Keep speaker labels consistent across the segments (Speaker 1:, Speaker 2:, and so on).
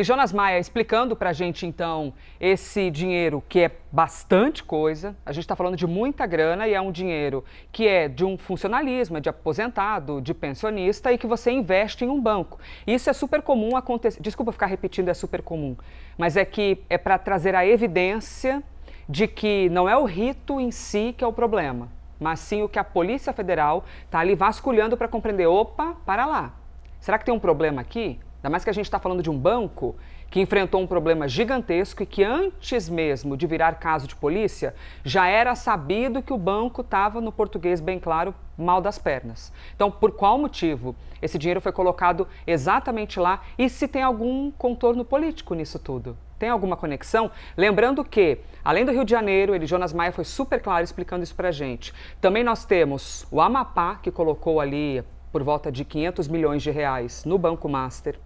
Speaker 1: Jonas Maia explicando para a gente, então, esse dinheiro que é bastante coisa. A gente está falando de muita grana e é um dinheiro que é de um funcionalismo, é de aposentado, de pensionista e que você investe em um banco. Isso é super comum acontecer. Desculpa ficar repetindo, é super comum, mas é que é para trazer a evidência de que não é o rito em si que é o problema, mas sim o que a Polícia Federal está ali vasculhando para compreender. Opa, para lá. Será que tem um problema aqui? Ainda mais que a gente está falando de um banco que enfrentou um problema gigantesco e que antes mesmo de virar caso de polícia, já era sabido que o banco estava, no português bem claro, mal das pernas. Então, por qual motivo esse dinheiro foi colocado exatamente lá e se tem algum contorno político nisso tudo? Tem alguma conexão? Lembrando que, além do Rio de Janeiro, Jonas Maia foi super claro explicando isso pra gente. Também nós temos o Amapá, que colocou ali por volta de 500 milhões de reais no Banco Master.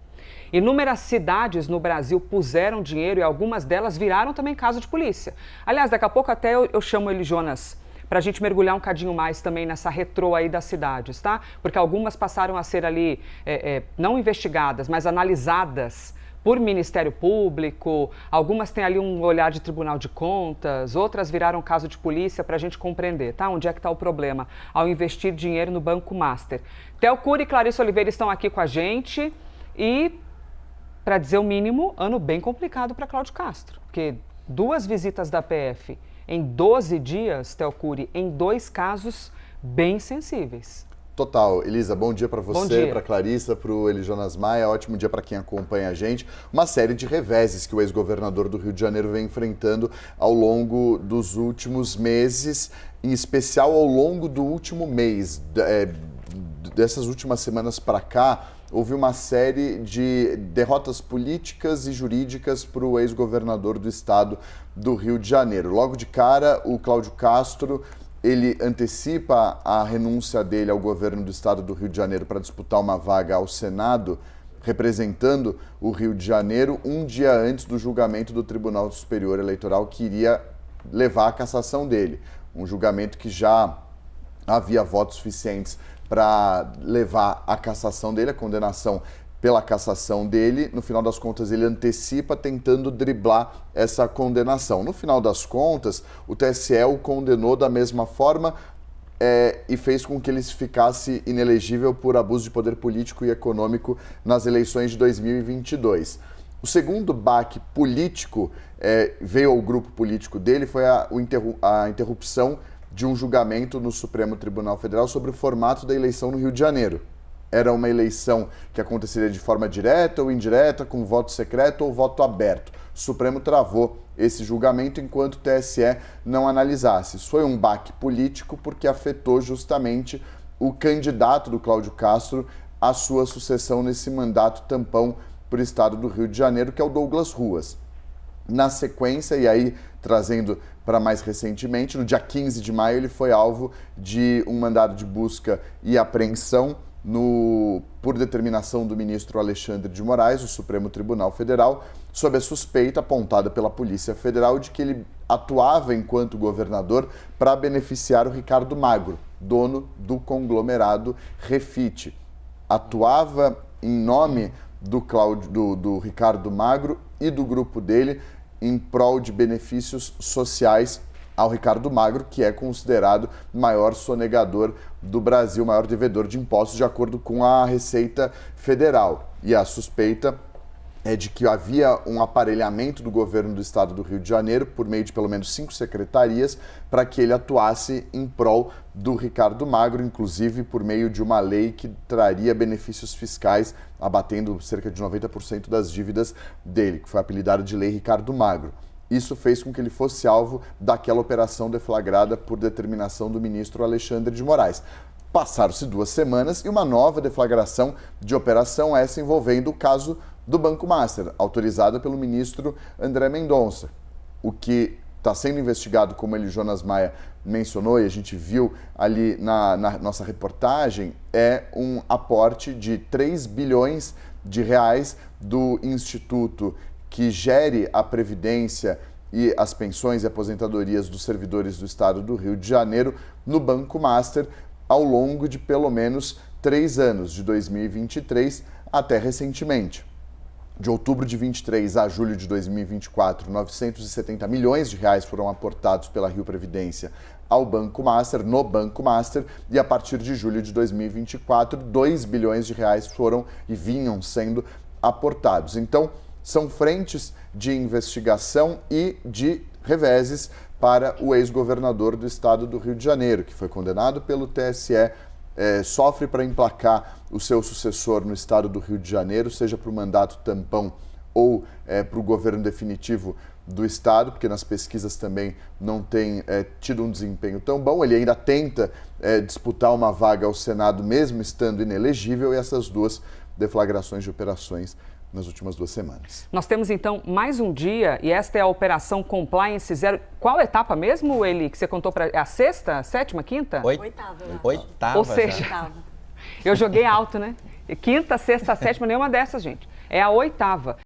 Speaker 1: Inúmeras cidades no Brasil puseram dinheiro e algumas delas viraram também caso de polícia. Aliás, daqui a pouco até eu chamo Jonas para a gente mergulhar um cadinho mais também nessa retrô aí das cidades, tá? Porque algumas passaram a ser ali, não investigadas, mas analisadas por Ministério Público, algumas têm ali um olhar de Tribunal de Contas, outras viraram caso de polícia para a gente compreender, tá? Onde é que está o problema ao investir dinheiro no Banco Master. Theo Cury e Clarissa Oliveira estão aqui com a gente e, para dizer o mínimo, ano bem complicado para Cláudio Castro, porque 2 visitas da PF em 12 dias, Theo Cury, em 2 casos bem sensíveis.
Speaker 2: Total. Elisa, bom dia para você, para Clarissa, para o Jonas Maia, ótimo dia para quem acompanha a gente. Uma série de reveses que o ex-governador do Rio de Janeiro vem enfrentando ao longo dos últimos meses, em especial ao longo do último mês. Dessas últimas semanas para cá, houve uma série de derrotas políticas e jurídicas para o ex-governador do estado do Rio de Janeiro. Logo de cara, o Cláudio Castro, ele antecipa a renúncia dele ao governo do estado do Rio de Janeiro para disputar uma vaga ao Senado, representando o Rio de Janeiro, um dia antes do julgamento do Tribunal Superior Eleitoral que iria levar à cassação dele. Um julgamento que já havia votos suficientes para levar a cassação dele, a condenação pela cassação dele. No final das contas, ele antecipa tentando driblar essa condenação. No final das contas, o TSE o condenou da mesma forma e fez com que ele ficasse inelegível por abuso de poder político e econômico nas eleições de 2022. O segundo baque político veio ao grupo político dele, foi a interrupção de um julgamento no Supremo Tribunal Federal sobre o formato da eleição no Rio de Janeiro. Era uma eleição que aconteceria de forma direta ou indireta, com voto secreto ou voto aberto. O Supremo travou esse julgamento enquanto o TSE não analisasse. Isso foi um baque político porque afetou justamente o candidato do Cláudio Castro à sua sucessão nesse mandato tampão para o estado do Rio de Janeiro, que é o Douglas Ruas. Na sequência, e aí trazendo para mais recentemente, no dia 15 de maio, ele foi alvo de um mandado de busca e apreensão por determinação do ministro Alexandre de Moraes, do Supremo Tribunal Federal, sob a suspeita apontada pela Polícia Federal de que ele atuava enquanto governador para beneficiar o Ricardo Magro, dono do conglomerado Refit. Atuava em nome do Ricardo Magro e do grupo dele em prol de benefícios sociais ao Ricardo Magro, que é considerado o maior sonegador do Brasil, o maior devedor de impostos, de acordo com a Receita Federal. E a suspeita é de que havia um aparelhamento do governo do estado do Rio de Janeiro, por meio de pelo menos 5 secretarias, para que ele atuasse em prol do Ricardo Magro, inclusive por meio de uma lei que traria benefícios fiscais, abatendo cerca de 90% das dívidas dele, que foi apelidada de Lei Ricardo Magro. Isso fez com que ele fosse alvo daquela operação deflagrada por determinação do ministro Alexandre de Moraes. Passaram-se 2 semanas e uma nova deflagração de operação, essa envolvendo o caso do Banco Master, autorizada pelo ministro André Mendonça. O que está sendo investigado, como Jonas Maia mencionou e a gente viu ali na nossa reportagem, é um aporte de 3 bilhões de reais do Instituto que gere a Previdência e as pensões e aposentadorias dos servidores do estado do Rio de Janeiro no Banco Master ao longo de pelo menos 3 anos, de 2023 até recentemente. De outubro de 23 a julho de 2024, 970 milhões de reais foram aportados pela Rio Previdência ao Banco Master, no Banco Master, e a partir de julho de 2024, 2 bilhões de reais foram e vinham sendo aportados. Então, são frentes de investigação e de reveses para o ex-governador do estado do Rio de Janeiro, que foi condenado pelo TSE, sofre para emplacar o seu sucessor no estado do Rio de Janeiro, seja para o mandato tampão ou para o governo definitivo do estado, porque nas pesquisas também não tem tido um desempenho tão bom. Ele ainda tenta disputar uma vaga ao Senado, mesmo estando inelegível, e essas duas deflagrações de operações nas últimas 2 semanas.
Speaker 1: Nós temos, então, mais um dia, e esta é a Operação Compliance Zero. Qual etapa mesmo, Eli, que você contou para... É a sexta, sétima, quinta?
Speaker 3: Oitava.
Speaker 1: Ou seja, eu joguei alto, né? Quinta, sexta, sétima, nenhuma dessas, gente. É a 8ª.